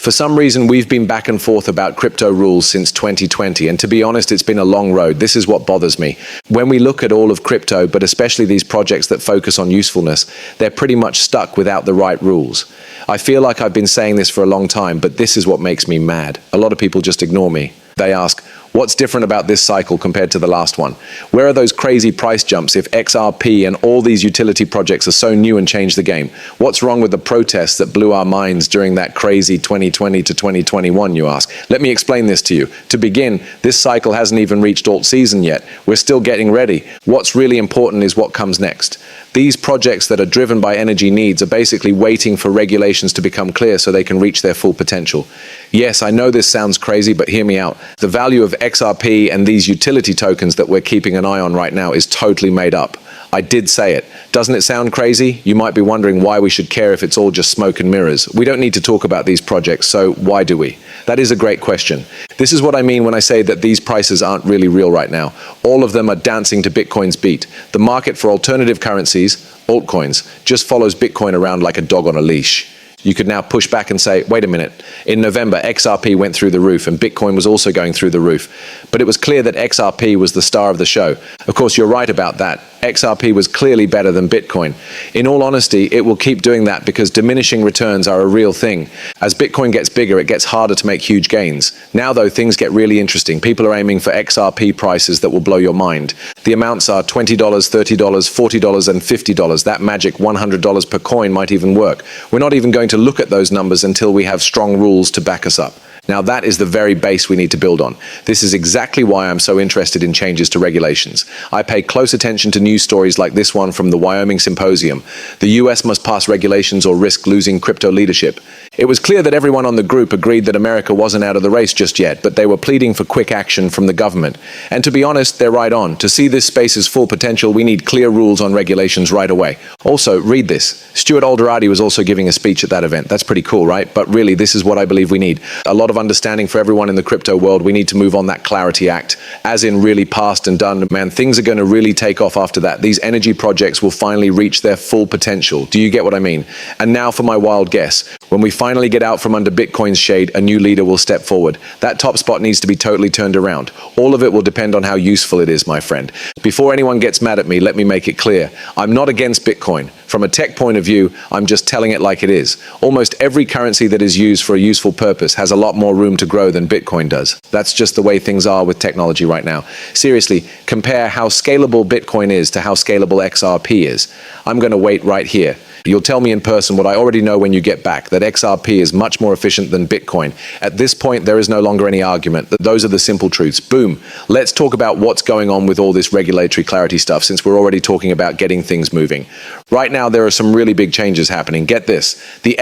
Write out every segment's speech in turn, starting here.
For some reason, we've been back and forth about crypto rules since 2020, and to be honest, it's been a long road. This is what bothers me. When we look at all of crypto, but especially these projects that focus on usefulness, they're pretty much stuck without the right rules. I feel like I've been saying this for a long time, but this is what makes me mad. A lot of people just ignore me. They ask, what's different about this cycle compared to the last one? Where are those crazy price jumps if XRP and all these utility projects are so new and changed the game? What's wrong with the protests that blew our minds during that crazy 2020 to 2021, you ask? Let me explain this to you. To begin, this cycle hasn't even reached alt season yet. We're still getting ready. What's really important is what comes next. These projects that are driven by energy needs are basically waiting for regulations to become clear so they can reach their full potential. Yes, I know this sounds crazy, but hear me out. The value of XRP and these utility tokens that we're keeping an eye on right now is totally made up. I did say it. Doesn't it sound crazy? You might be wondering why we should care if it's all just smoke and mirrors. We don't need to talk about these projects, so why do we? That is a great question. This is what I mean when I say that these prices aren't really real right now. All of them are dancing to Bitcoin's beat. The market for alternative currencies, altcoins, just follows Bitcoin around like a dog on a leash. You could now push back and say, wait a minute, in November, XRP went through the roof and Bitcoin was also going through the roof. But it was clear that XRP was the star of the show. Of course, you're right about that. XRP was clearly better than Bitcoin. In all honesty, it will keep doing that because diminishing returns are a real thing. As Bitcoin gets bigger, it gets harder to make huge gains. Now, though, things get really interesting. People are aiming for XRP prices that will blow your mind. The amounts are $20, $30, $40, and $50. That magic $100 per coin might even work. We're not even going to look at those numbers until we have strong rules to back us up. Now, that is the very base we need to build on. This is exactly why I'm so interested in changes to regulations. I pay close attention to news stories like this one from the Wyoming Symposium. The US must pass regulations or risk losing crypto leadership. It was clear that everyone on the group agreed that America wasn't out of the race just yet, but they were pleading for quick action from the government. And to be honest, they're right on. To see this space's full potential, we need clear rules on regulations right away. Also, read this. Stuart Alderati was also giving a speech at that event. That's pretty cool, right? But really, this is what I believe we need. A lot of understanding for everyone in the crypto world. We need to move on that Clarity Act, as in really passed and done. Man, things are going to really take off after that. These energy projects will finally reach their full potential. Do you get what I mean? And now for my wild guess. When we finally get out from under Bitcoin's shade, a new leader will step forward. That top spot needs to be totally turned around. All of it will depend on how useful it is, my friend. Before anyone gets mad at me, let me make it clear. I'm not against Bitcoin. From a tech point of view, I'm just telling it like it is. Almost every currency that is used for a useful purpose has a lot more room to grow than Bitcoin does. That's just the way things are with technology right now. Seriously, compare how scalable Bitcoin is to how scalable XRP is. I'm going to wait right here. You'll tell me in person what I already know when you get back, that XRP is much more efficient than Bitcoin. At this point, there is no longer any argument. Those are the simple truths. Boom. Let's talk about what's going on with all this regulatory clarity stuff, since we're already talking about getting things moving. Right now, there are some really big changes happening. Get this. The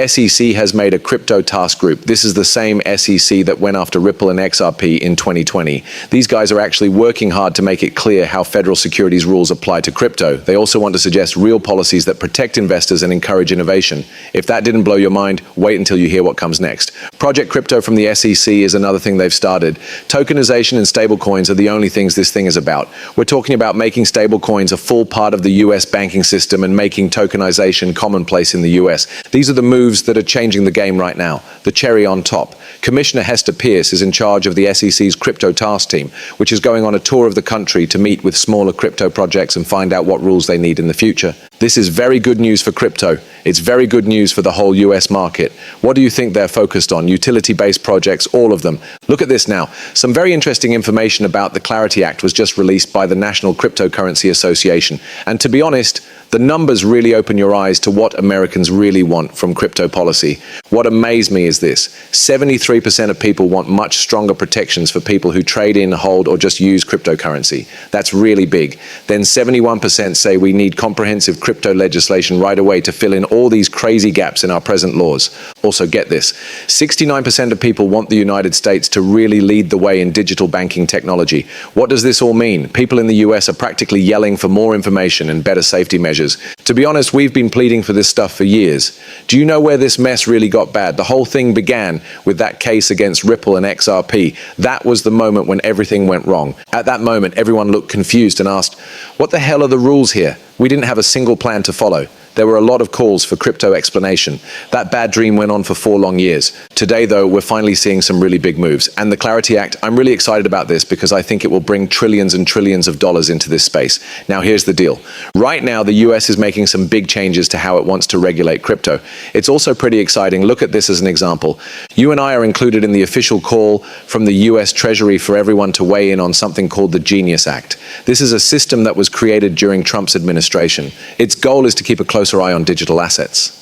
SEC has made a crypto task group. This is the same SEC that went after Ripple and XRP in 2020. These guys are actually working hard to make it clear how federal securities rules apply to crypto. They also want to suggest real policies that protect investors and encourage innovation. If that didn't blow your mind, wait until you hear what comes next. Project Crypto from the SEC is another thing they've started. Tokenization and stablecoins are the only things this thing is about. We're talking about making stablecoins a full part of the US banking system and making tokenization commonplace in the US. These are the moves that are changing the game right now. The cherry on top. Commissioner Hester Pierce is in charge of the SEC's crypto task team, which is going on a tour of the country to meet with smaller crypto projects and find out what rules they need in the future. This is very good news for crypto. It's very good news for the whole US market. What do you think they're focused on? Utility-based projects, all of them. Look at this now. Some very interesting information about the Clarity Act was just released by the National Cryptocurrency Association. And to be honest, the numbers really open your eyes to what Americans really want from crypto policy. What amazed me is this. 73% of people want much stronger protections for people who trade in, hold, or just use cryptocurrency. That's really big. Then 71% say we need comprehensive crypto legislation right away to fill in all these crazy gaps in our present laws. Also, get this. 69% of people want the United States to really lead the way in digital banking technology. What does this all mean? People in the US are practically yelling for more information and better safety measures. To be honest, we've been pleading for this stuff for years. Do you know where this mess really got bad? The whole thing began with that case against Ripple and XRP. That was the moment when everything went wrong. At that moment, everyone looked confused and asked, what the hell are the rules here? We didn't have a single plan to follow. There were a lot of calls for crypto explanation. That bad dream went on for 4 long years. Today, though, we're finally seeing some really big moves. And the Clarity Act, I'm really excited about this because I think it will bring trillions and trillions of dollars into this space. Now, here's the deal. Right now, the US is making some big changes to how it wants to regulate crypto. It's also pretty exciting. Look at this as an example. You and I are included in the official call from the US Treasury for everyone to weigh in on something called the Genius Act. This is a system that was created during Trump's administration. Its goal is to keep a closer eye on digital assets.